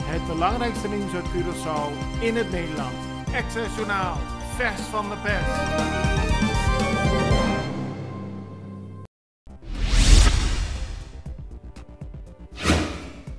Het belangrijkste nieuws uit Curaçao in het Nederland. Extra Journaal, vers van de pers.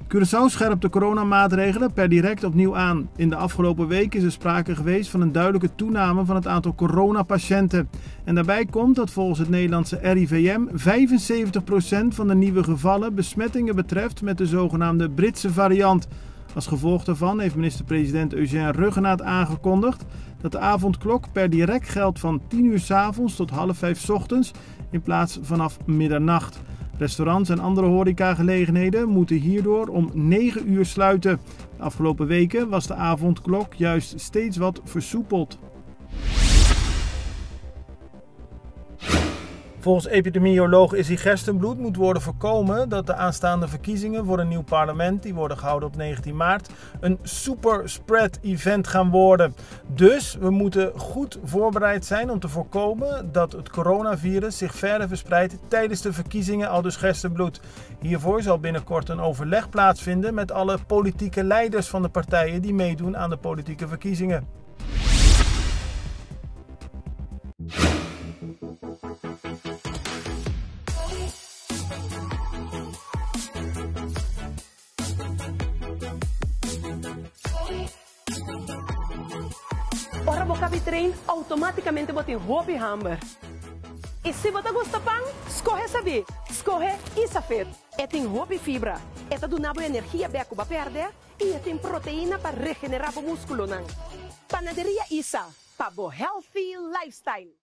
Curaçao scherpt de coronamaatregelen per direct opnieuw aan. In de afgelopen week is er sprake geweest van een duidelijke toename van het aantal coronapatiënten. En daarbij komt dat volgens het Nederlandse RIVM 75% van de nieuwe gevallen besmettingen betreft met de zogenaamde Britse variant. Als gevolg daarvan heeft minister-president Eugène Ruggenaat aangekondigd dat de avondklok per direct geldt van 10 uur 's avonds tot 4:30 's ochtends in plaats vanaf middernacht. Restaurants en andere horecagelegenheden moeten hierdoor om 9 uur sluiten. De afgelopen weken was de avondklok juist steeds wat versoepeld. Volgens epidemioloog Izzy Gerstenbloed moet worden voorkomen dat de aanstaande verkiezingen voor een nieuw parlement, die worden gehouden op 19 maart, een superspread event gaan worden. Dus we moeten goed voorbereid zijn om te voorkomen dat het coronavirus zich verder verspreidt tijdens de verkiezingen, aldus Gerstenbloed. Hiervoor zal binnenkort een overleg plaatsvinden met alle politieke leiders van de partijen die meedoen aan de politieke verkiezingen. Ora bocabi trem automaticamente bota em hobby hamburger. E se você gosta pão, escorre saber. Escorre isso feito. É tem hobby fibra. É do nabo energia beco para perder e é tem proteína para regenerar o músculo não. Panaderia Isa, para bo healthy lifestyle.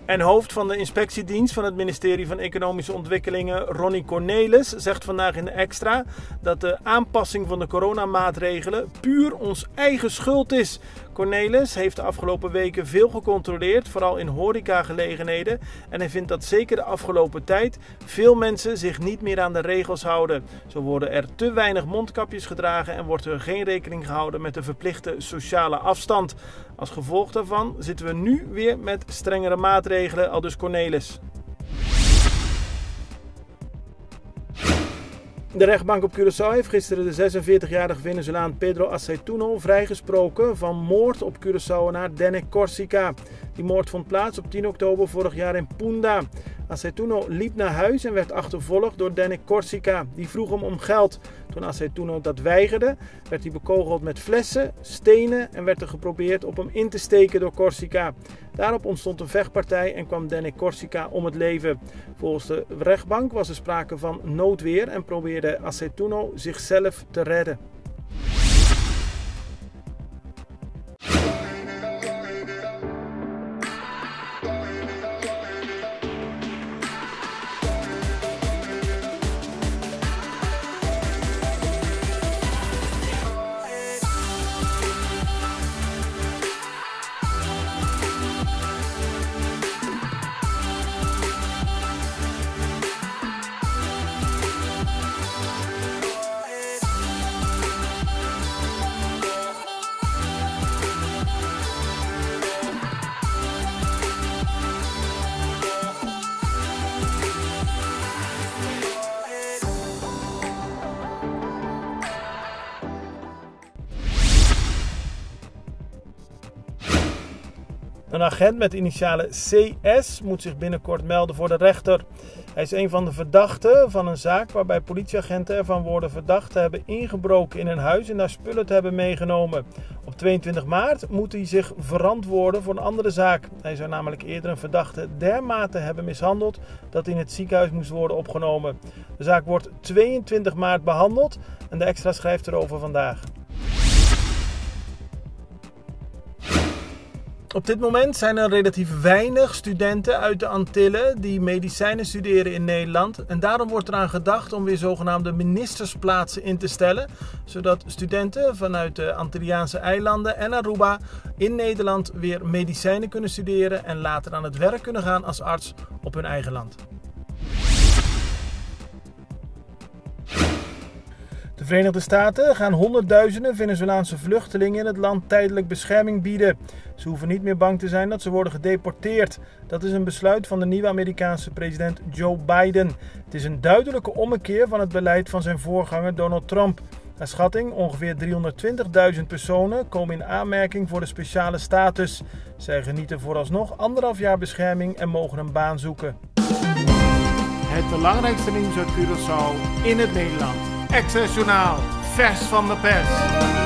En hoofd van de inspectiedienst van het ministerie van Economische Ontwikkelingen, Ronnie Cornelis, zegt vandaag in de Extra dat de aanpassing van de coronamaatregelen puur ons eigen schuld is. Cornelis heeft de afgelopen weken veel gecontroleerd, vooral in horecagelegenheden. En hij vindt dat zeker de afgelopen tijd veel mensen zich niet meer aan de regels houden. Zo worden er te weinig mondkapjes gedragen en wordt er geen rekening gehouden met de verplichte sociale afstand. Als gevolg daarvan zitten we nu weer met strengere maatregelen, aldus Cornelis. De rechtbank op Curaçao heeft gisteren de 46-jarige Venezolaan Pedro Aceituno vrijgesproken van moord op Curaçaoenaar Denek Corsica. Die moord vond plaats op 10 oktober vorig jaar in Punda. Aceituno liep naar huis en werd achtervolgd door Denek Corsica. Die vroeg hem om geld. Toen Aceituno dat weigerde, werd hij bekogeld met flessen, stenen en werd er geprobeerd op hem in te steken door Corsica. Daarop ontstond een vechtpartij en kwam Denek Corsica om het leven. Volgens de rechtbank was er sprake van noodweer en probeerde Aceituno zichzelf te redden. Een agent met initialen CS moet zich binnenkort melden voor de rechter. Hij is een van de verdachten van een zaak waarbij politieagenten ervan worden verdacht te hebben ingebroken in een huis en daar spullen te hebben meegenomen. Op 22 maart moet hij zich verantwoorden voor een andere zaak. Hij zou namelijk eerder een verdachte dermate hebben mishandeld dat hij in het ziekenhuis moest worden opgenomen. De zaak wordt 22 maart behandeld en de Extra schrijft erover vandaag. Op dit moment zijn er relatief weinig studenten uit de Antillen die medicijnen studeren in Nederland. En daarom wordt eraan gedacht om weer zogenaamde ministersplaatsen in te stellen. Zodat studenten vanuit de Antilliaanse eilanden en Aruba in Nederland weer medicijnen kunnen studeren en later aan het werk kunnen gaan als arts op hun eigen land. De Verenigde Staten gaan honderdduizenden Venezolaanse vluchtelingen in het land tijdelijk bescherming bieden. Ze hoeven niet meer bang te zijn dat ze worden gedeporteerd. Dat is een besluit van de nieuwe Amerikaanse president Joe Biden. Het is een duidelijke ommekeer van het beleid van zijn voorganger Donald Trump. Naar schatting ongeveer 320.000 personen komen in aanmerking voor de speciale status. Zij genieten vooralsnog 1,5 jaar bescherming en mogen een baan zoeken. Het belangrijkste nieuws uit Curaçao in het Nederland. Extra Journaal, vers van de pers.